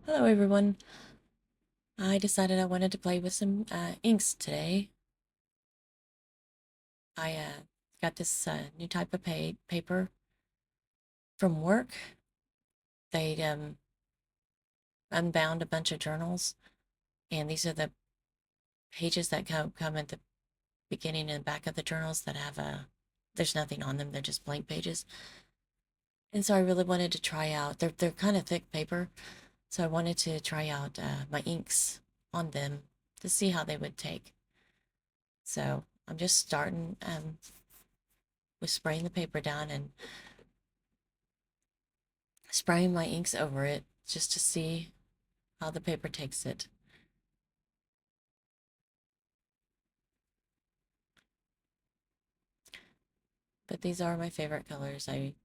Hello everyone. I decided I wanted to play with some inks today. I got this new type of paper from work. They unbound a bunch of journals, and these are the pages that come at the beginning and back of the journals that have there's nothing on them. They're just blank pages. And so I really wanted to try out. They're kind of thick paper, so I wanted to try out my inks on them to see how they would take. So I'm just starting with spraying the paper down and spraying my inks over it just to see how the paper takes it. But these are my favorite colors. I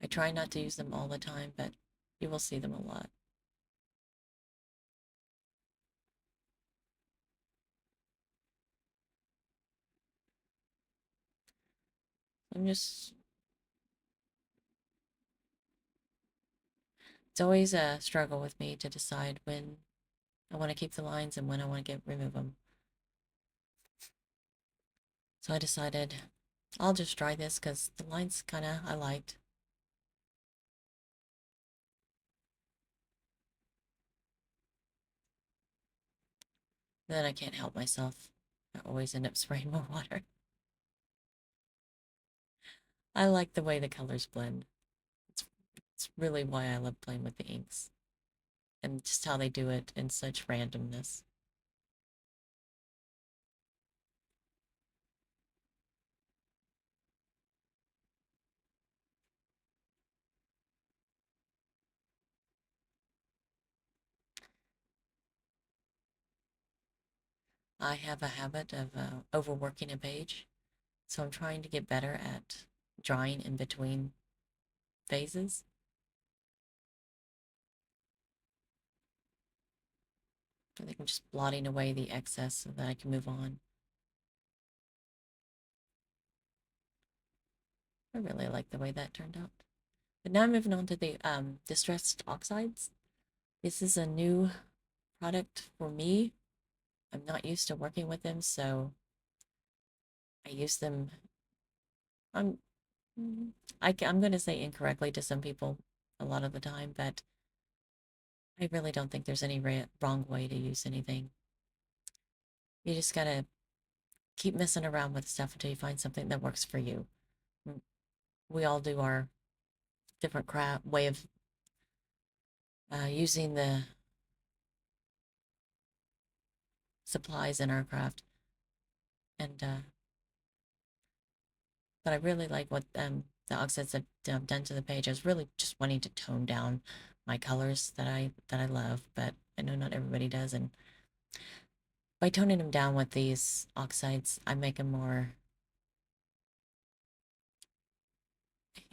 try not to use them all the time, but you will see them a lot. I'm just, it's always a struggle with me to decide when I want to keep the lines and when I want to remove them. So I decided I'll just try this because the lines kind of I liked. Then I can't help myself. I always end up spraying more water. I like the way the colors blend. It's, it's really why I love playing with the inks and just how they do it in such randomness. I have a habit of overworking a page, so I'm trying to get better at drawing in between phases. I think I'm just blotting away the excess so that I can move on. I really like the way that turned out. But now I'm moving on to the distressed oxides. This is a new product for me. I'm not used to working with them, so I use them. I'm I'm going to say incorrectly to some people a lot of the time, but I really don't think there's any wrong way to use anything. You just gotta keep messing around with stuff until you find something that works for you. Mm, We all do our different craft way of using the supplies in our craft, and but I really like what the oxides have done to the page. I was really just wanting to tone down my colors that I love, but I know not everybody does, and by toning them down with these oxides, I make them more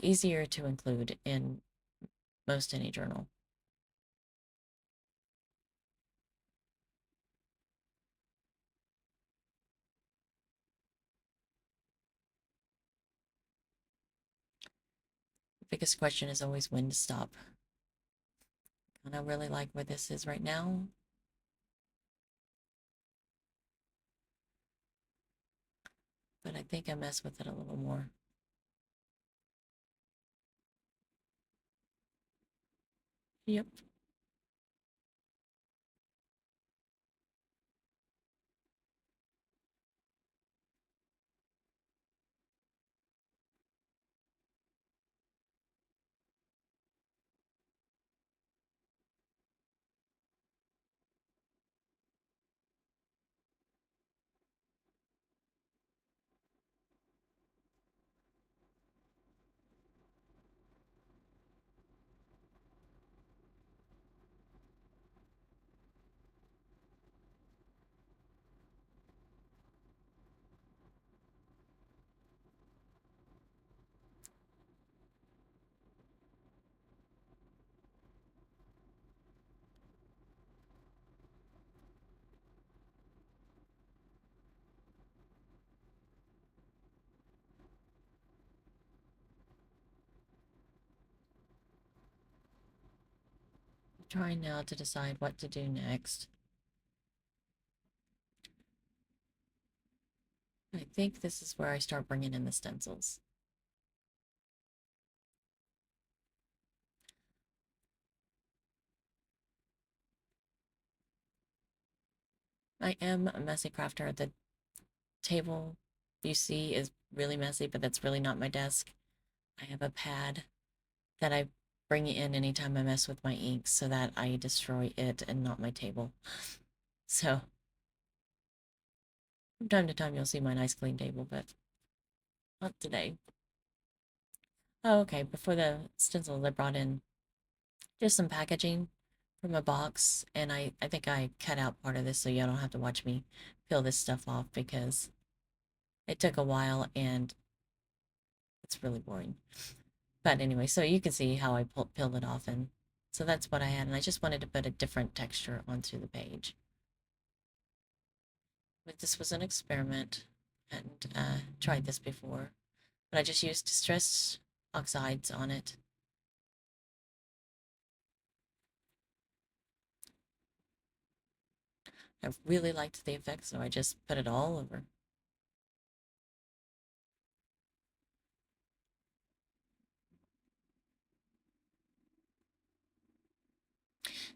easier to include in most any journal. The biggest question is always when to stop. And I really like where this is right now, but I think I mess with it a little more. Yep. trying now to decide what to do next. I think this is where I start bringing in the stencils. I am a messy crafter. The table you see is really messy, but that's really not my desk. I have a pad that I bring in anytime I mess with my inks so that I destroy it and not my table. So from time to time you'll see my nice clean table, but not today. Oh, okay. Before the stencils, I brought in just some packaging from a box, and I think I cut out part of this so you don't have to watch me peel this stuff off because it took a while and it's really boring. But anyway, so you can see how I peeled it off, and so that's what I had, and I just wanted to put a different texture onto the page. But this was an experiment, and tried this before, but I just used distressed oxides on it. I really liked the effect, so I just put it all over.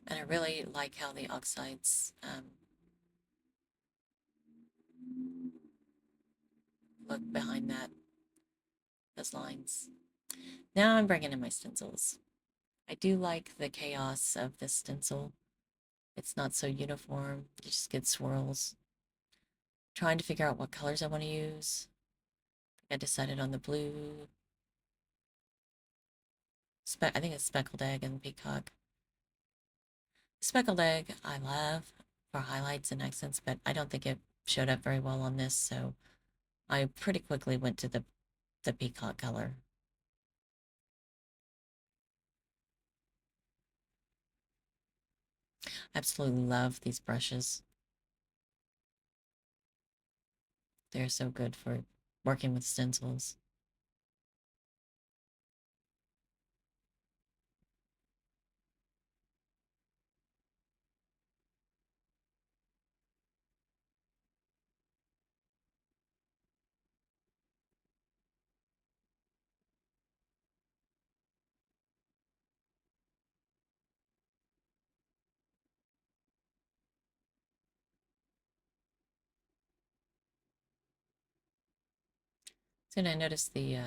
And I really like how the oxides look behind those lines. Now I'm bringing in my stencils. I do like the chaos of this stencil. It's not so uniform. You just get swirls. Trying to figure out what colors I want to use. I decided on the blue. I think it's speckled egg and peacock. Speckled egg I love for highlights and accents, but I don't think it showed up very well on this, so I pretty quickly went to the peacock color. Absolutely love these brushes. They're so good for working with stencils. Soon I noticed the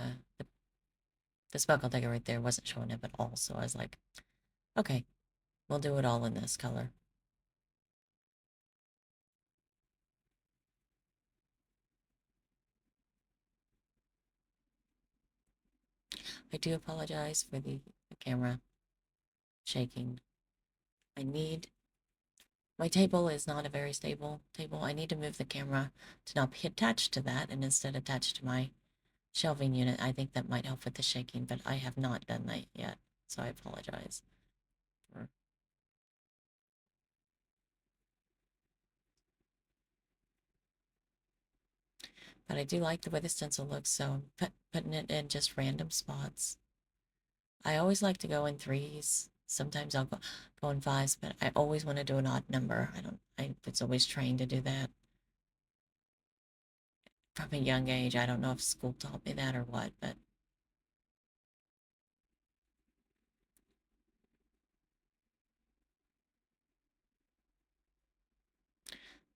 speckled egg right there wasn't showing up at all, so I was like, okay, we'll do it all in this color. I do apologize for the camera shaking. I need My table is not a very stable table. I need to move the camera to not be attached to that and instead attached to my shelving unit. I think that might help with the shaking, but I have not done that yet, so I apologize. But I do like the way the stencil looks, so I'm putting it in just random spots. I always like to go in threes. Sometimes I'll go in fives, but I always want to do an odd number. I was always trained to do that from a young age. I don't know if school taught me that or what, but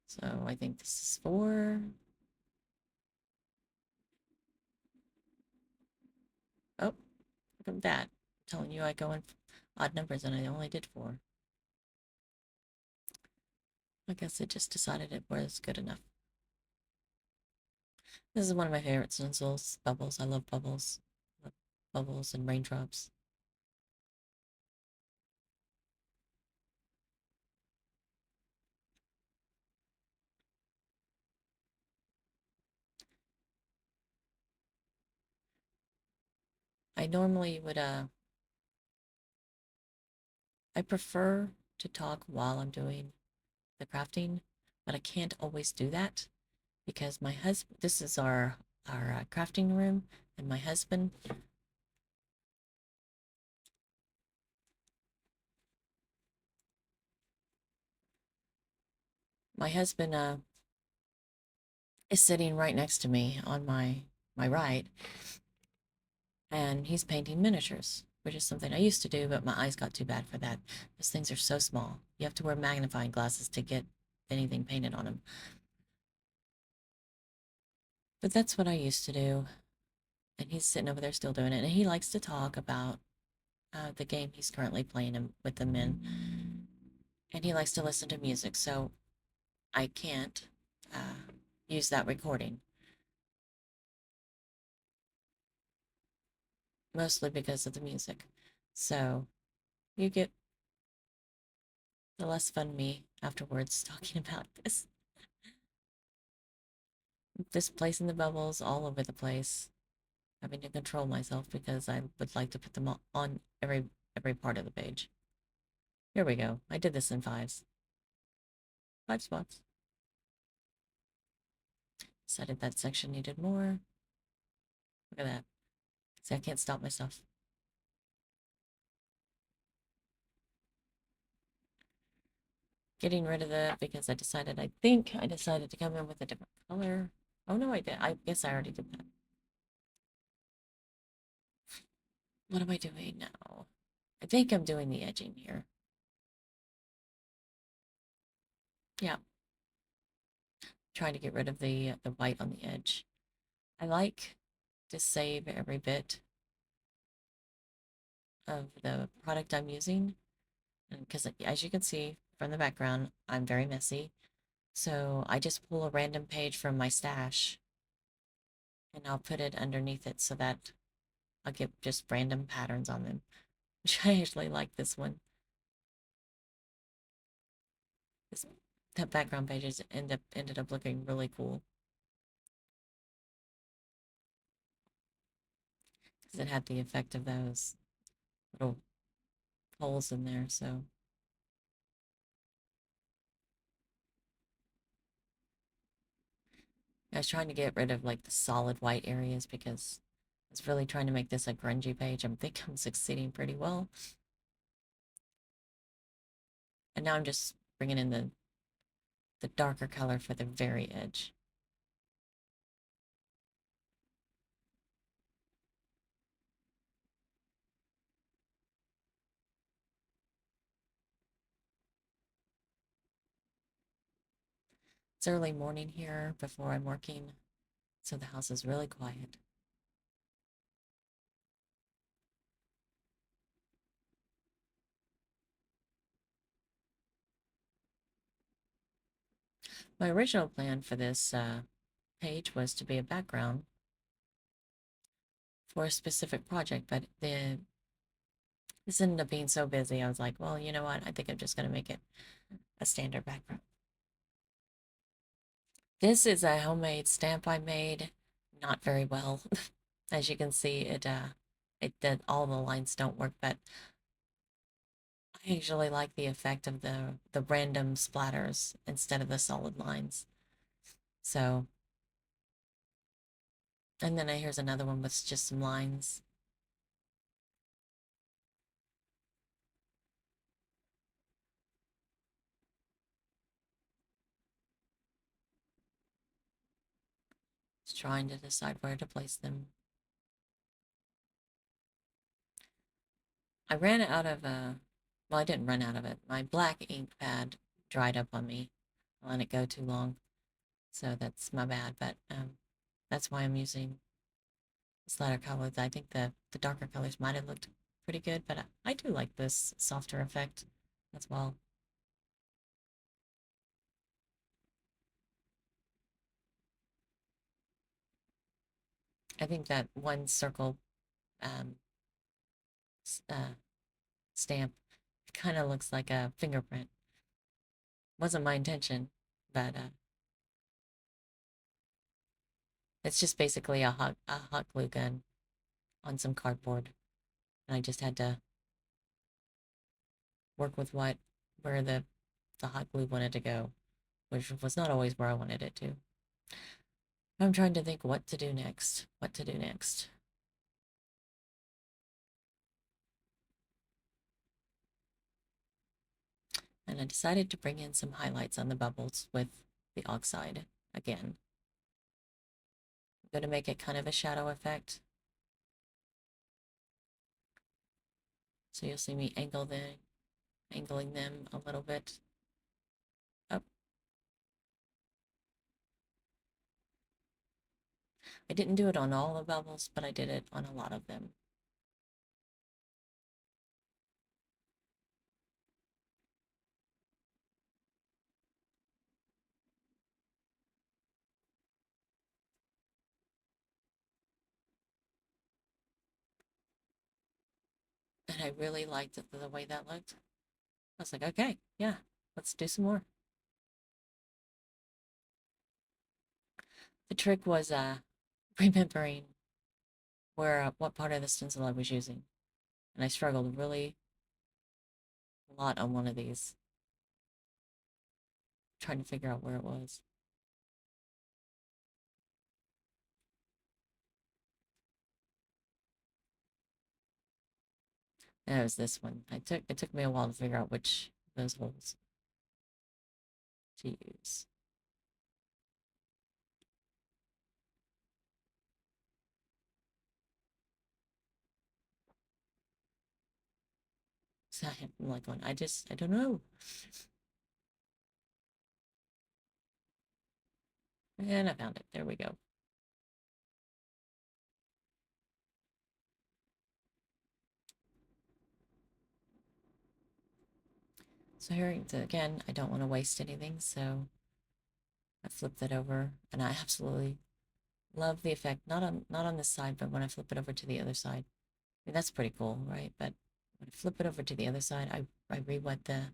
so I think this is 4. Oh, look at that. I'm telling you I go in odd numbers and I only did 4. I guess it just decided it was good enough. This is one of my favorite stencils, bubbles. I love bubbles. Love bubbles and raindrops. I normally would I prefer to talk while I'm doing the crafting, but I can't always do that because my husband, this is our crafting room, and my husband My husband is sitting right next to me on my right, and he's painting miniatures, which is something I used to do, but my eyes got too bad for that. Those things are so small. You have to wear magnifying glasses to get anything painted on them. But that's what I used to do, and he's sitting over there still doing it, and he likes to talk about the game he's currently playing with them in, and he likes to listen to music, so I can't use that recording, mostly because of the music. So you get the less fun me afterwards talking about this. Displacing the bubbles all over the place, having to control myself because I would like to put them on every part of the page. Here we go. I did this in fives. 5 spots. Decided that section needed more. Look at that. See, I can't stop myself. Getting rid of that because I think I decided to come in with a different color. Oh no, I did. I guess I already did that. What am I doing now? I think I'm doing the edging here. Yeah, trying to get rid of the white on the edge. I like to save every bit of the product I'm using, and because as you can see from the background, I'm very messy. So I just pull a random page from my stash and I'll put it underneath it so that I'll get just random patterns on them, which I actually like this one. This that background pages ended up looking really cool because it had the effect of those little holes in there. So I was trying to get rid of like the solid white areas because I was really trying to make this a grungy page. I think I'm succeeding pretty well. And now I'm just bringing in the darker color for the very edge. It's early morning here before I'm working, so the house is really quiet. My original plan for this page was to be a background for a specific project, but this ended up being so busy. I was like, well, you know what? I think I'm just going to make it a standard background. This is a homemade stamp I made, not very well. As you can see, it did all the lines don't work, but I usually like the effect of the random splatters instead of the solid lines. So, and then here's another one with just some lines. Just trying to decide where to place them. I ran out of well, I didn't run out of it. My black ink pad dried up on me. I let it go too long, so that's my bad. But that's why I'm using this lighter color. I think the darker colors might have looked pretty good, but I do like this softer effect as well. I think that one circle um, uh, stamp kind of looks like a fingerprint. Wasn't my intention, but it's just basically a hot glue gun on some cardboard, and I just had to work with where the hot glue wanted to go, which was not always where I wanted it to. I'm trying to think what to do next. What to do next. And I decided to bring in some highlights on the bubbles with the oxide again. I'm going to make it kind of a shadow effect. So you'll see me angling them a little bit up. I didn't do it on all the bubbles, but I did it on a lot of them. And I really liked the way that looked. I was like, okay, yeah, let's do some more. The trick was remembering what part of the stencil I was using. And I struggled really a lot on one of these, trying to figure out where it was. And it was this one. It took me a while to figure out which of those holes to use. So I'm like going, I don't know. And I found it. There we go. So here again, I don't want to waste anything, so I flipped it over, and I absolutely love the effect. Not on this side, but when I flip it over to the other side. I mean, that's pretty cool, right? But when I flip it over to the other side, I re-wet the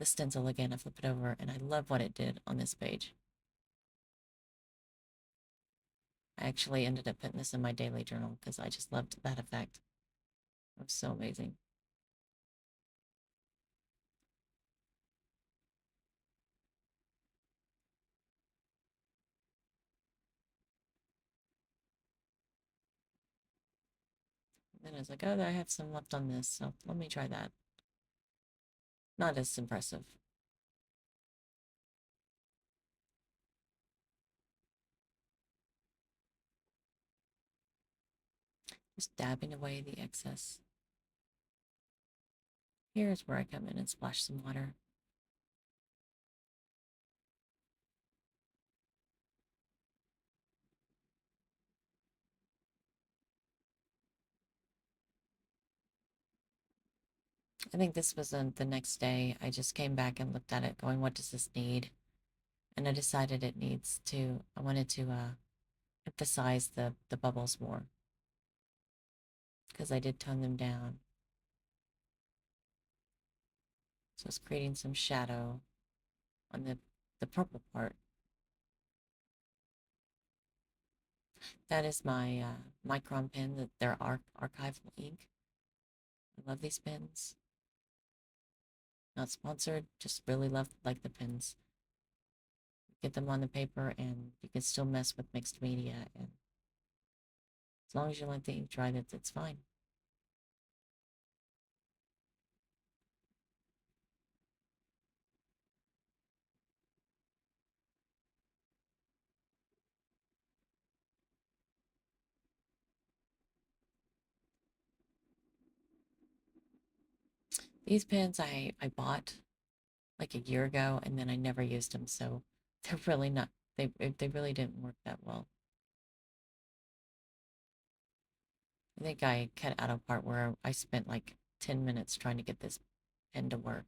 stencil again. I flip it over, and I love what it did on this page. I actually ended up putting this in my daily journal because I just loved that effect. It was so amazing. And then I was like, oh, I have some left on this, so let me try that. Not as impressive. Just dabbing away the excess. Here's where I come in and splash some water. I think this was the next day. I just came back and looked at it going, what does this need? And I decided I wanted to emphasize the bubbles more because I did tone them down. So it's creating some shadow on the purple part. That is my Micron pen, that they're archival ink. I love these pens. Not sponsored, just really like the pens. Get them on the paper and you can still mess with mixed media, and as long as you let the ink dry, that's fine. These pens I bought like a year ago and then I never used them, so they're really not, they really didn't work that well. I think I cut out a part where I spent like 10 minutes trying to get this pen to work.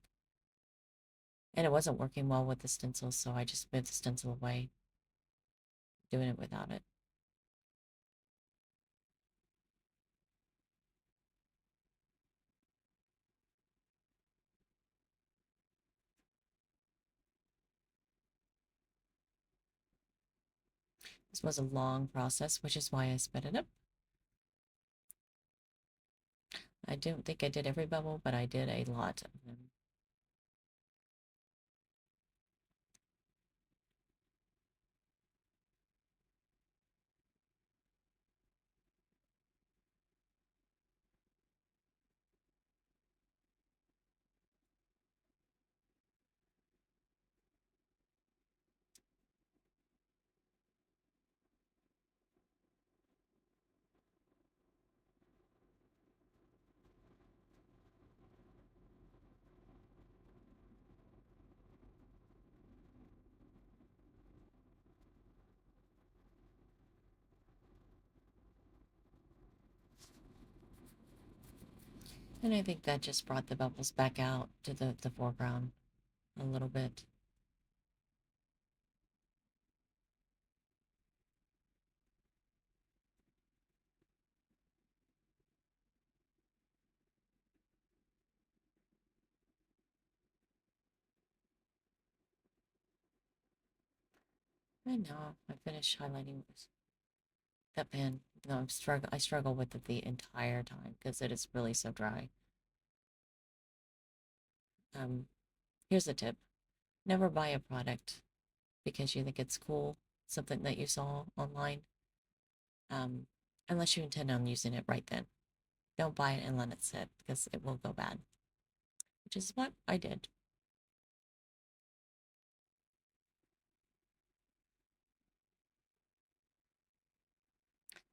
And it wasn't working well with the stencil, so I just moved the stencil away, doing it without it. This was a long process, which is why I sped it up. I don't think I did every bubble, but I did a lot of them. And I think that just brought the bubbles back out to the foreground a little bit. And now I finished highlighting that pen. No, I struggle with it the entire time because it is really so dry. Um, Here's a tip. Never buy a product because you think it's cool, something that you saw online, um, unless you intend on using it right then. Don't buy it and let it sit because it will go bad, which is what I did.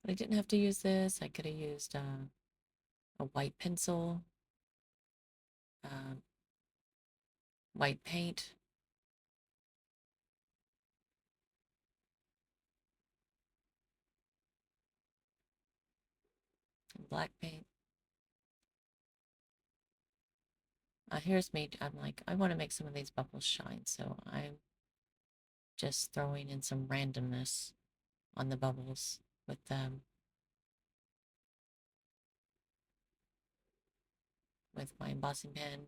But I didn't have to use this. I could have used a white pencil, uh, white paint, and black paint. Here's me. I'm like, I want to make some of these bubbles shine, so I'm just throwing in some randomness on the bubbles with my embossing pen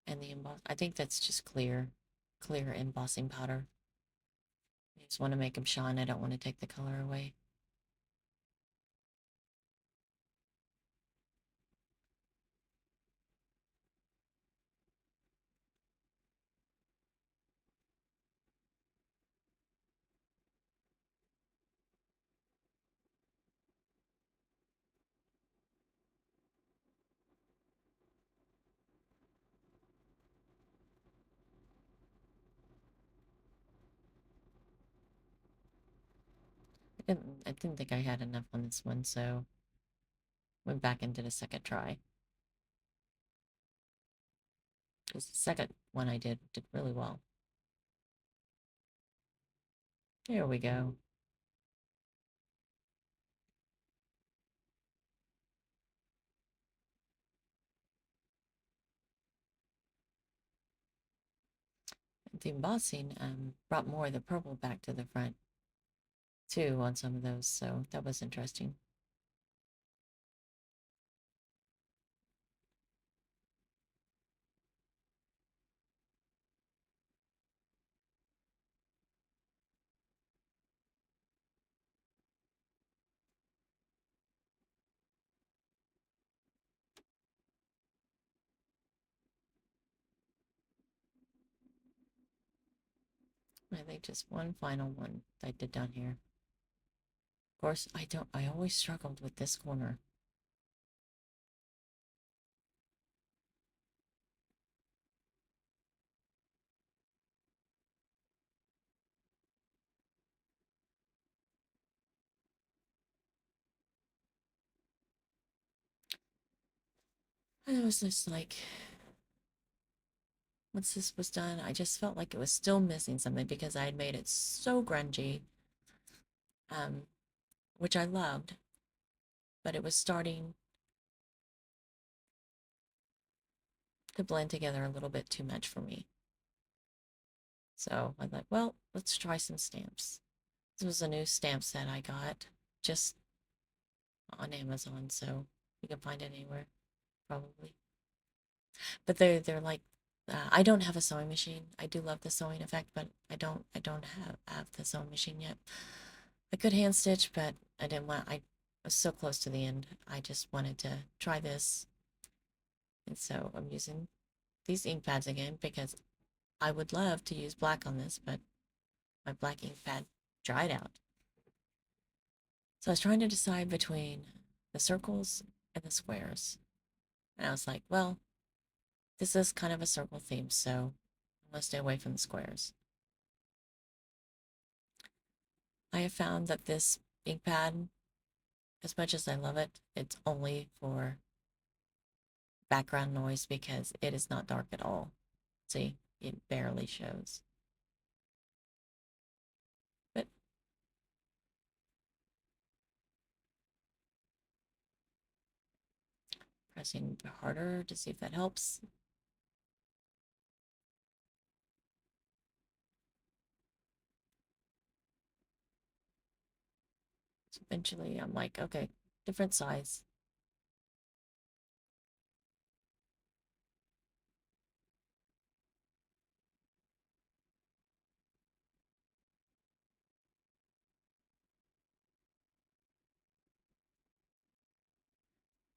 and the emboss. I think that's just clear embossing powder. I just want to make them shine. I don't want to take the color away. I didn't think I had enough on this one, so went back and did a second try. Because the second one I did really well. There we go. The embossing brought more of the purple back to the front too on some of those, so that was interesting. I think just one final one I did down here. Of course, I always struggled with this corner. And it was just like, once this was done, I just felt like it was still missing something because I had made it so grungy, um, which I loved, but it was starting to blend together a little bit too much for me. So I thought, well, let's try some stamps. This was a new stamp set I got just on Amazon, so you can find it anywhere, probably. But they're like, I don't have a sewing machine. I do love the sewing effect, but I don't have the sewing machine yet. I could hand stitch, but I didn't want. I was so close to the end. I just wanted to try this, and so I'm using these ink pads again because I would love to use black on this, but my black ink pad dried out. So I was trying to decide between the circles and the squares. And I was like, well, this is kind of a circle theme, so I'm going to stay away from the squares. I have found that this ink pad, as much as I love it, it's only for background noise because it is not dark at all. See, it barely shows. But Pressing harder to see if that helps. So eventually I'm like, okay, different size.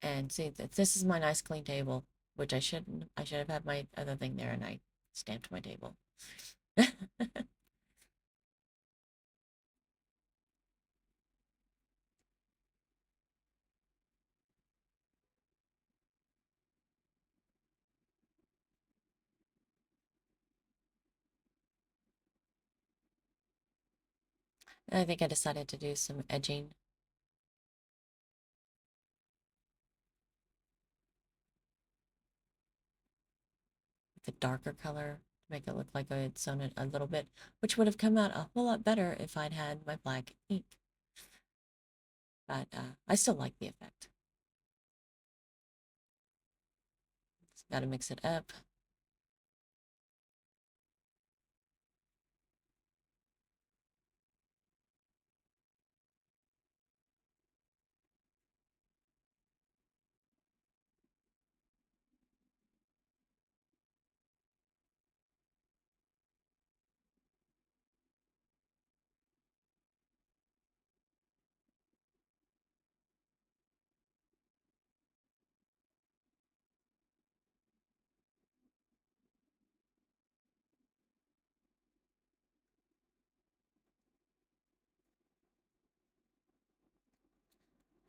And see that this is my nice clean table, which I should have had my other thing there and I stamped my table. And I think I decided to do some edging with a darker color to make it look like I had sewn it a little bit, which would have come out a whole lot better if I'd had my black ink. But I still like the effect. Got to mix it up.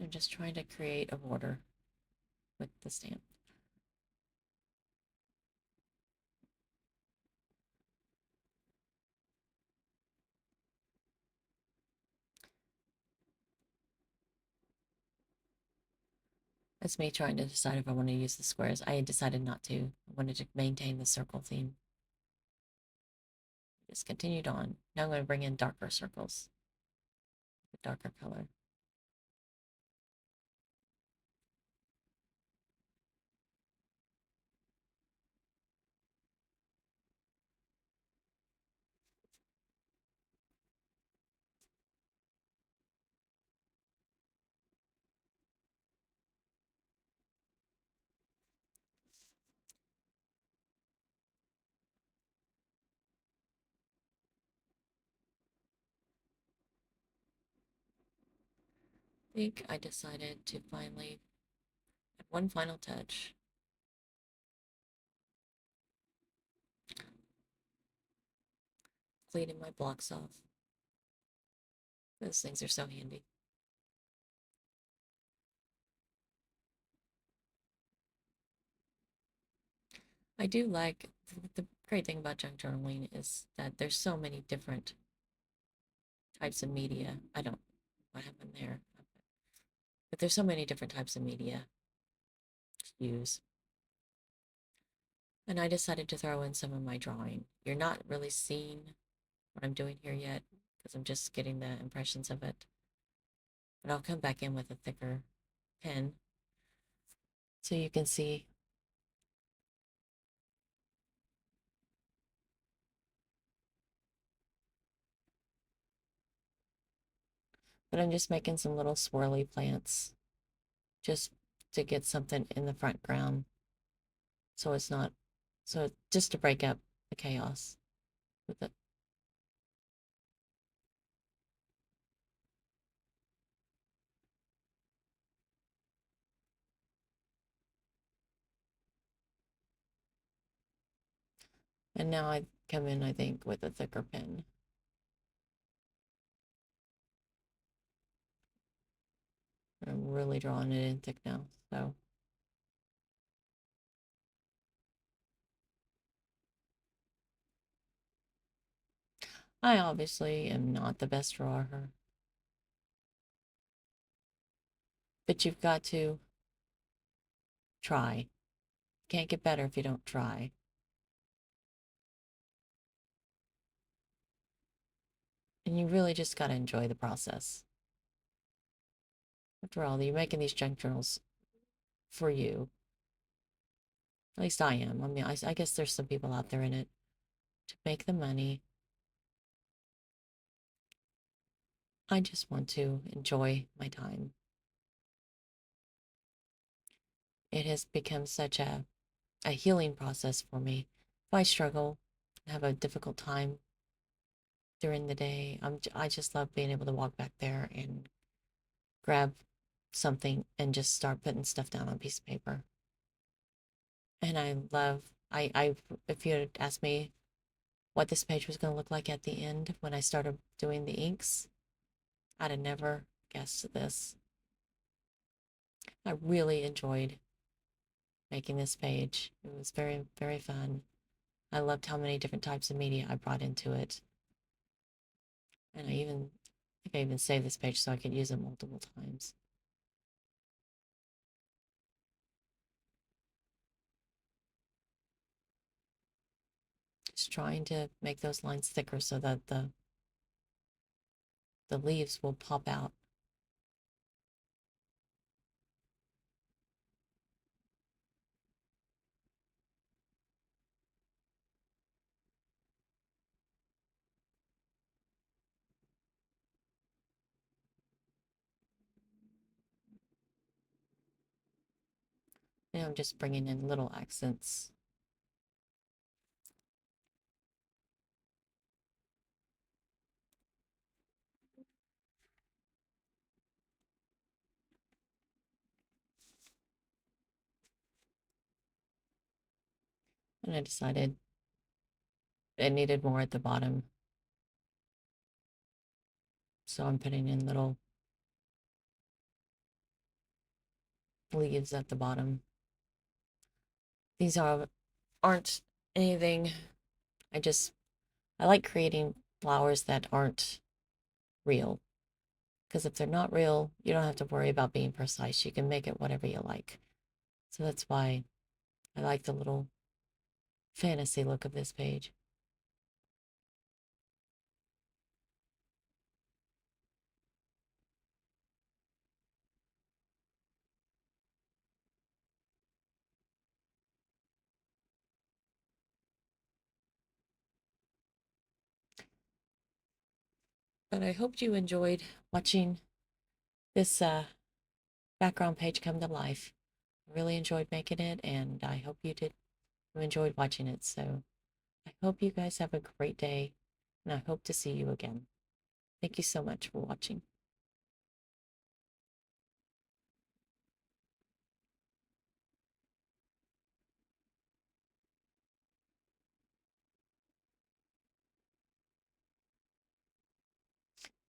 I'm just trying to create a border with the stamp. That's me trying to decide if I want to use the squares. I decided not to. I wanted to maintain the circle theme. Just continued on. Now I'm going to bring in darker circles, the darker color. I think I decided to finally have one final touch. Cleaning my blocks off. Those things are so handy. I do like the great thing about junk journaling is that there's so many different types of media. I don't what happened there, but there's so many different types of media to use. And I decided to throw in some of my drawing. You're not really seeing what I'm doing here yet because I'm just getting the impressions of it. But I'll come back in with a thicker pen so you can see. But I'm just making some little swirly plants just to get something in the front ground so it's not, so just to break up the chaos with it. And now I come in, I think, with a thicker pen. I'm really drawing it in thick now, so. I obviously am not the best drawer, but you've got to try. Can't get better if you don't try. And you really just got to enjoy the process. After all, you're making these junk journals for you. At least I am. I mean, I guess there's some people out there in it to make the money. I just want to enjoy my time. It has become such a healing process for me. If I struggle, have a difficult time during the day, I just love being able to walk back there and grab something and just start putting stuff down on a piece of paper. And I love, if you had asked me what this page was going to look like at the end when I started doing the inks, I'd have never guessed this. I really enjoyed making this page. It was very, very fun. I loved how many different types of media I brought into it. And I think I even saved this page so I could use it multiple times. Just trying to make those lines thicker so that the leaves will pop out. And I'm just bringing in little accents. And I decided it needed more at the bottom. So I'm putting in little leaves at the bottom. These aren't anything. I just I like creating flowers that aren't real. Because if they're not real, you don't have to worry about being precise. You can make it whatever you like. So that's why I like the little fantasy look of this page. But I hope you enjoyed watching this background page come to life. I really enjoyed making it, and I hope you did. You enjoyed watching it. So I hope you guys have a great day, and I hope to see you again. Thank you so much for watching.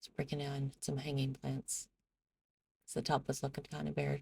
Just breaking down some hanging plants. So the top was looking kind of bare.